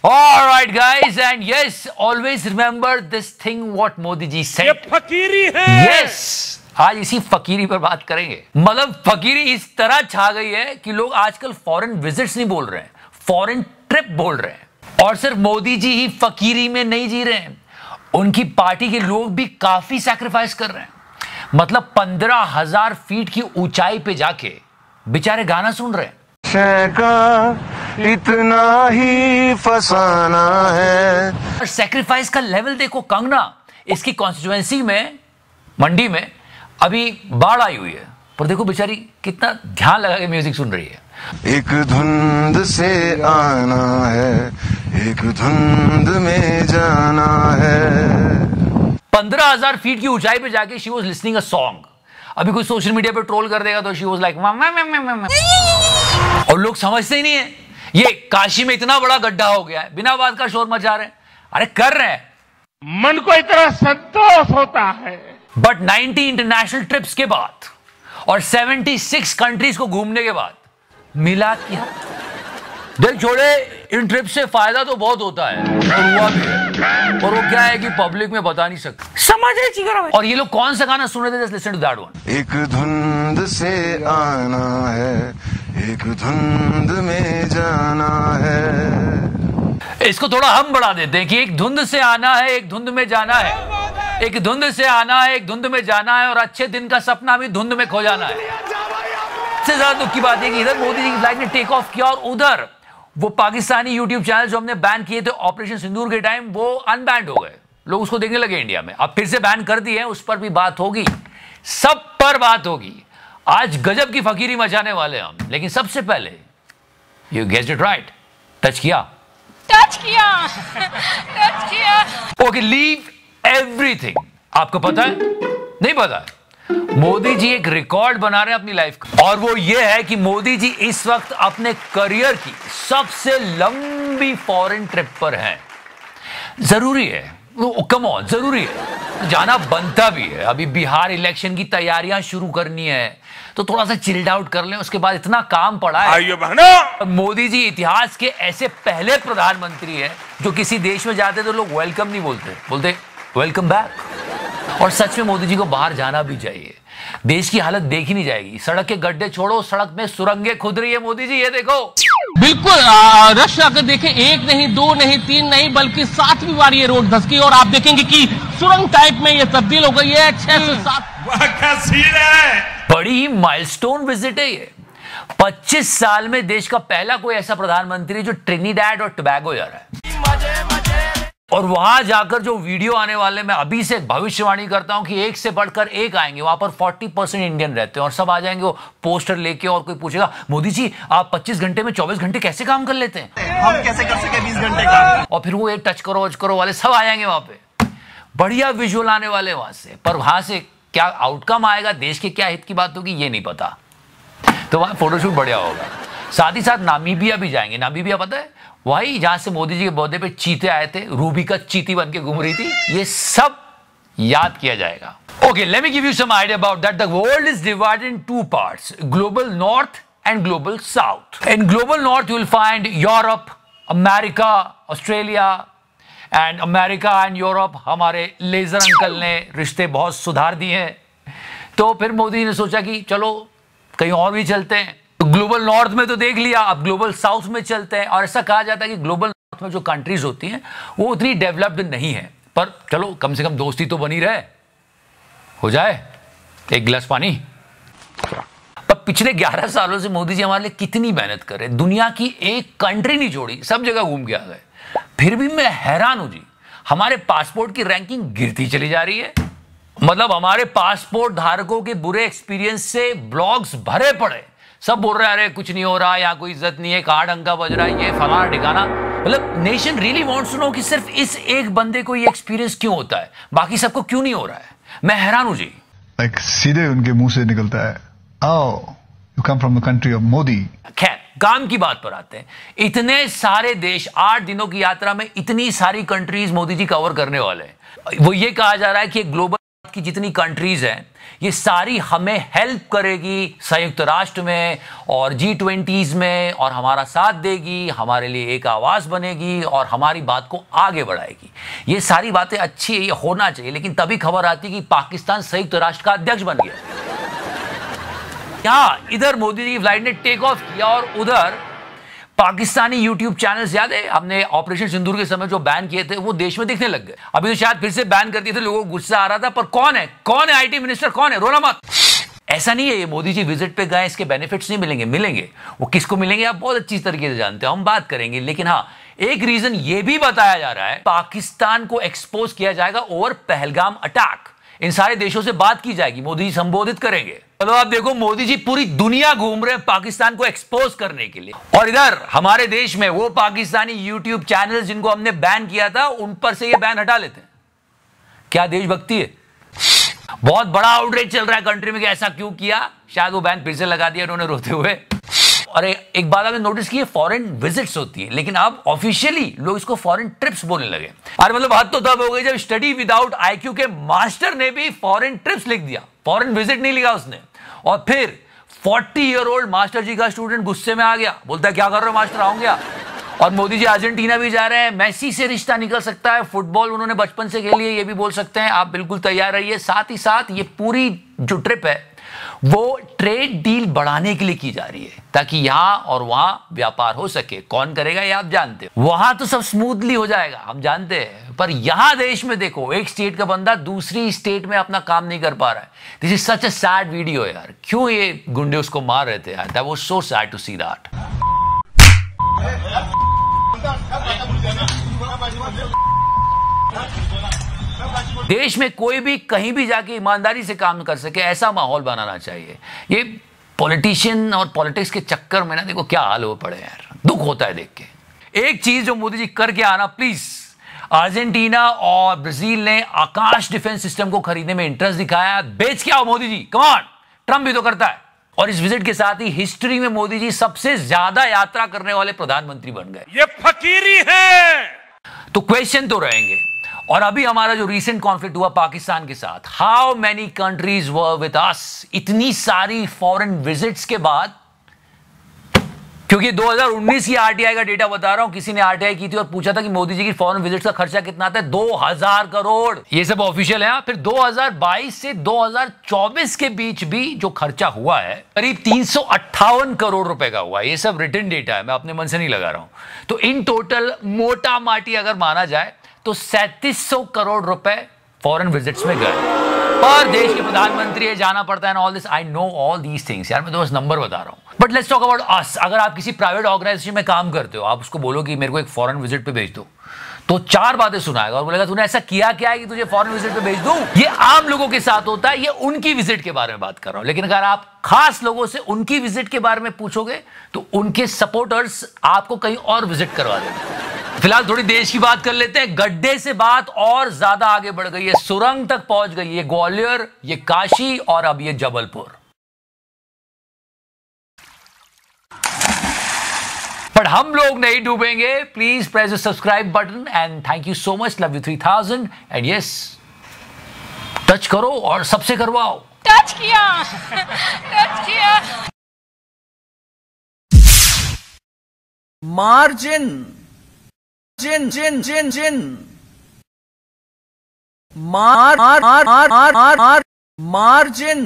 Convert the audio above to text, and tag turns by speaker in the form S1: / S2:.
S1: All right, guys, and yes, always remember this thing what Modi ji said.
S2: ये फकीरी है।
S1: Yes, आज इसी फकीरी पर बात करेंगे। मतलब फकीरी इस तरह छा गई है कि लोग आजकल फॉरेन विजिट्स नहीं बोल रहे हैं, फॉरेन ट्रिप बोल रहे हैं। और सिर्फ मोदी जी ही फकीरी में नहीं जी रहे हैं, उनकी पार्टी के लोग भी काफी सैक्रिफाइस कर रहे हैं। मतलब 15,000 फीट की ऊंचाई पे जाके बेचारे गाना सुन रहे हैं।
S3: इतना ही फसाना है।
S1: और सैक्रिफाइस का लेवल देखो। कंगना, इसकी कॉन्स्टिट्यूएंसी में, मंडी में अभी बाढ़ आई हुई है, पर देखो बेचारी कितना ध्यान लगा के म्यूजिक सुन रही है।
S3: एक धुंध से आना है, एक धुंध में जाना है।
S1: 15,000 फीट की ऊंचाई पे जाके she was listening a song. अभी कोई सोशल मीडिया पे ट्रोल कर देगा तो शी वाज लाइक और लोग समझते ही नहीं है ये काशी में इतना बड़ा गड्ढा हो गया है, बिना बात का शोर मचा रहे हैं। अरे कर रहे हैं,
S2: मन को इतना संतोष होता है।
S1: बट 90 इंटरनेशनल ट्रिप्स के बाद और 76 कंट्रीज को घूमने के बाद मिला क्या? देख छोड़े, इन ट्रिप से फायदा तो बहुत होता है और हुआ भी है, और वो क्या है कि पब्लिक में बता नहीं सकते। समझे चिकरा? और ये लोग कौन सा गाना सुन रहे थे? Just listen to that one.
S3: एक धुंध से आना है, एक धुंध में जाना है।
S1: इसको थोड़ा हम बढ़ा देते हैं कि एक धुंध से आना है, एक धुंध में जाना है, एक धुंध से आना है, एक धुंध में जाना है, और अच्छे दिन का सपना भी धुंध में खो जाना है। सबसे ज्यादा दुख की बात है कि इधर मोदी जी की फ्लाइट ने टेक ऑफ किया और उधर वो पाकिस्तानी यूट्यूब चैनल जो हमने बैन किए थे ऑपरेशन सिंदूर के टाइम, वो अनबैंड हो गए। लोग उसको देखने लगे इंडिया में। अब फिर से बैन कर दिए, उस पर भी बात होगी, सब पर बात होगी। आज गजब की फकीरी मचाने वाले हम। लेकिन सबसे पहले you guessed it right, touch किया
S4: टच किया
S1: ओके, लीव एवरीथिंग। आपको पता है? नहीं पता है? मोदी जी एक रिकॉर्ड बना रहे हैं अपनी लाइफ का, और वो ये है कि मोदी जी इस वक्त अपने करियर की सबसे लंबी फॉरेन ट्रिप पर हैं। जरूरी है, कम ऑन, जरूरी है, जाना बनता भी है। अभी बिहार इलेक्शन की तैयारियां शुरू करनी है, तो थोड़ा सा चिल्ड आउट कर लें, उसके बाद इतना काम पड़ा है।
S2: आइए बहनों,
S1: मोदी जी इतिहास के ऐसे पहले प्रधानमंत्री हैं जो किसी देश में जाते तो लोग वेलकम नहीं बोलते, बोलते वेलकम बैक। और सच में मोदी जी को बाहर जाना भी चाहिए। देश की हालत देखी नहीं जाएगी। सड़क के गड्ढे छोड़ो, सड़क में सुरंगें खुद रही है मोदी जी, ये देखो।
S5: बिल्कुल रश अगर देखें, एक नहीं, दो नहीं, तीन नहीं, बल्कि 7वीं बार ये रोड धसकी और आप देखेंगे कि सुरंग टाइप में ये तब्दील हो गई है। 6 से 7
S1: बड़ी ही माइलस्टोन विजिट है ये। 25 साल में देश का पहला कोई ऐसा प्रधानमंत्री जो ट्रिनिडैड और टोबैगो जा रहा है। और वहां जाकर जो वीडियो आने वाले, मैं अभी से भविष्यवाणी करता हूं कि एक से बढ़कर एक आएंगे। वहां पर 40% इंडियन रहते हैं और सब आ जाएंगे वो पोस्टर लेके, और कोई पूछेगा मोदी जी आप 25 घंटे में 24 घंटे कैसे काम कर लेते हैं?
S6: हम कैसे कर सके 20 घंटे काम?
S1: और फिर वो एक टच करो वाले सब आ जाएंगे वहां पे। बढ़िया विजुअल आने वाले वहां से, पर वहां से क्या आउटकम आएगा, देश के क्या हित की बात होगी, ये नहीं पता। तो वहां फोटोशूट बढ़िया होगा। साथ ही साथ नामीबिया भी जाएंगे। नामीबिया पता है? वही जहां से मोदी जी के बर्थडे पे चीते आए थे, रूबी का चीती बन के घूम रही थी। ये सब याद किया जाएगा। Okay, let me give you some idea about that. The world is divided in 2 parts, global north and global south. In global north you will find Europe, America, Australia. And America and Europe, हमारे लेजर uncle ने रिश्ते बहुत सुधार दिए हैं, तो फिर मोदी जी ने सोचा कि चलो कहीं और भी चलते हैं। तो ग्लोबल नॉर्थ में तो देख लिया, अब ग्लोबल साउथ में चलते हैं। और ऐसा कहा जाता है कि ग्लोबल नॉर्थ में जो कंट्रीज होती हैं वो उतनी डेवलप्ड नहीं है, पर चलो कम से कम दोस्ती तो बनी रहे, हो जाए एक गिलास पानी। पर पिछले 11 सालों से मोदी जी हमारे लिए कितनी मेहनत कर रहे हैं, दुनिया की एक कंट्री नहीं छोड़ी, सब जगह घूम के आ गए। फिर भी मैं हैरान हूं जी, हमारे पासपोर्ट की रैंकिंग गिरती चली जा रही है। मतलब हमारे पासपोर्ट धारकों के बुरे एक्सपीरियंस से ब्लॉग्स भरे पड़े, सब बोल रहे हैं अरे कुछ नहीं हो रहा, यहाँ कोई इज्जत नहीं है, कहाँ डंका बज रहा है, ये फलाना ठिकाना। मतलब nation really wants to know कि सिर्फ इस एक बंदे को ये एक्सपीरियंस क्यों होता है, बाकी सबको क्यों नहीं हो रहा है। मैं हैरान हूं जी।
S7: सीधे उनके मुंह से निकलता है, आओ you come from the country of Modi.
S1: खैर, काम की बात पर आते हैं। इतने सारे देश, 8 दिनों की यात्रा में इतनी सारी कंट्रीज मोदी जी कवर करने वाले हैं। वो ये कहा जा रहा है कि ग्लोबल की जितनी कंट्रीज हैं ये सारी हमें हेल्प करेगी संयुक्त राष्ट्र में और G20s में, और हमारा साथ देगी, हमारे लिए एक आवाज बनेगी और हमारी बात को आगे बढ़ाएगी। ये सारी बातें अच्छी है, ये होना चाहिए, लेकिन तभी खबर आती कि पाकिस्तान संयुक्त राष्ट्र का अध्यक्ष बन गया। यहां इधर मोदी जी की फ्लाइट ने टेक ऑफ किया और उधर पाकिस्तानी यूट्यूब चैनल्स, याद है हमने ऑपरेशन सिंदूर के समय जो बैन किए थे वो देश में दिखने लग गए। अभी तो शायद फिर से बैन कर दिए थे, लोगों को गुस्सा आ रहा था, पर कौन है आईटी मिनिस्टर, कौन है, रोना मत। ऐसा नहीं है ये मोदी जी विजिट पे गए इसके बेनिफिट्स नहीं मिलेंगे। वो किसको मिलेंगे आप बहुत अच्छी तरीके से जानते हो, हम बात करेंगे। लेकिन हाँ, एक रीजन ये भी बताया जा रहा है पाकिस्तान को एक्सपोज किया जाएगा ओवर पहलगाम अटैक। इन सारे देशों से बात की जाएगी, मोदी जी संबोधित करेंगे। तो आप देखो मोदी जी पूरी दुनिया घूम रहे हैं पाकिस्तान को एक्सपोज करने के लिए, और इधर हमारे देश में वो पाकिस्तानी यूट्यूब चैनल जिनको हमने बैन किया था उन पर से ये बैन हटा लेते हैं। क्या देशभक्ति है। बहुत बड़ा आउटरीच चल रहा है कंट्री में कि ऐसा क्यों किया, शायद वो बैन फिर से लगा दिया उन्होंने रोते हुए। और एक बात आपने नोटिस की है, फॉरेन विजिट्स होती है, लेकिन अब ऑफिशियली लोग इसको फॉरेन ट्रिप्स बोलने लगे। अरे मतलब हद तो तब हो गई जब स्टडी विदाउट आईक्यू के मास्टर ने भी फॉरेन ट्रिप्स लिख दिया, फॉरेन विजिट नहीं लिखा उसने। और फिर 40-year-old मास्टर जी का स्टूडेंट गुस्से में आ गया, बोलता है क्या कर रहे हो मास्टर, आऊंगा। और मोदी जी अर्जेंटीना भी जा रहे हैं, मेसी से रिश्ता निकल सकता है, फुटबॉल उन्होंने बचपन से खेली है, ये भी बोल सकते हैं, आप बिल्कुल तैयार रहिए। साथ ही साथ ये पूरी जो ट्रिप है वो ट्रेड डील बढ़ाने के लिए की जा रही है, ताकि यहां और वहां व्यापार हो सके। कौन करेगा ये आप जानते हो, वहां तो सब स्मूथली हो जाएगा हम जानते हैं, पर यहां देश में देखो एक स्टेट का बंदा दूसरी स्टेट में अपना काम नहीं कर पा रहा है। This is such a sad video यार, क्यों ये गुंडे उसको मार रहे थे यार, that was so sad to see that. देश में कोई भी कहीं भी जाके ईमानदारी से काम कर सके ऐसा माहौल बनाना चाहिए। ये पॉलिटिशियन और पॉलिटिक्स के चक्कर में ना देखो क्या हाल हो पड़े यार, दुख होता है देख के। एक चीज जो मोदी जी करके आना प्लीज, अर्जेंटीना और ब्राजील ने आकाश डिफेंस सिस्टम को खरीदने में इंटरेस्ट दिखाया, बेच के आओ Modi ji, come on. Trump भी तो करता है। और इस विजिट के साथ ही हिस्ट्री में मोदी जी सबसे ज्यादा यात्रा करने वाले प्रधानमंत्री बन गए।
S2: ये फकीरी है।
S1: तो क्वेश्चन तो रहेंगे। और अभी हमारा जो रीसेंट कॉन्फ्लिक्ट हुआ पाकिस्तान के साथ, how many countries were with us, इतनी सारी फॉरेन विजिट्स के बाद, क्योंकि 2019 की आरटीआई का डेटा बता रहा हूं, किसी ने आरटीआई की थी और पूछा था कि मोदी जी की फॉरेन विजिट्स का खर्चा कितना आता है, 2000 करोड़। ये सब ऑफिशियल है। फिर 2022 से 2024 के बीच भी जो खर्चा हुआ है करीब 358 करोड़ रुपए का हुआ है। ये सब रिटन डेटा है, मैं अपने मन से नहीं लगा रहा हूं। तो इन टोटल मोटा माटी अगर माना जाए तो 3700 करोड़ रुपए फॉरेन विजिट्स में गए। पर देश के प्रधानमंत्री है, जाना पड़ता है ना, all this, I know all these things यार, मैं तो बस नंबर बता रहा हूं। But let's talk about us. अगर आप किसी प्राइवेट ऑर्गेनाइजेशन में काम करते हो, आप उसको बोलो कि मेरे को एक फॉरेन विजिट पे भेज दो, तो 4 बातें सुनाएगा और बोलेगा तूने ऐसा किया क्या है कि तुझे फॉरेन विजिट पे भेज दूं। ये आम लोगों के साथ होता है, ये उनकी विजिट के बारे में बात कर रहा हूं। लेकिन अगर आप खास लोगों से उनकी विजिट के बारे में पूछोगे तो उनके सपोर्टर्स आपको कहीं और विजिट करवा देंगे। फिलहाल थोड़ी देश की बात कर लेते हैं। गड्ढे से बात और ज्यादा आगे बढ़ गई है, सुरंग तक पहुंच गई है, ग्वालियर, ये काशी और अब ये जबलपुर। पर हम लोग नहीं डूबेंगे। Please press the subscribe button and thank you so much, love you 3000 and yes, touch करो और सबसे करवाओ।
S4: टच किया टच किया।
S8: मार्जिन जिन जिन जिन जिन मार मार मार मार मार्जिन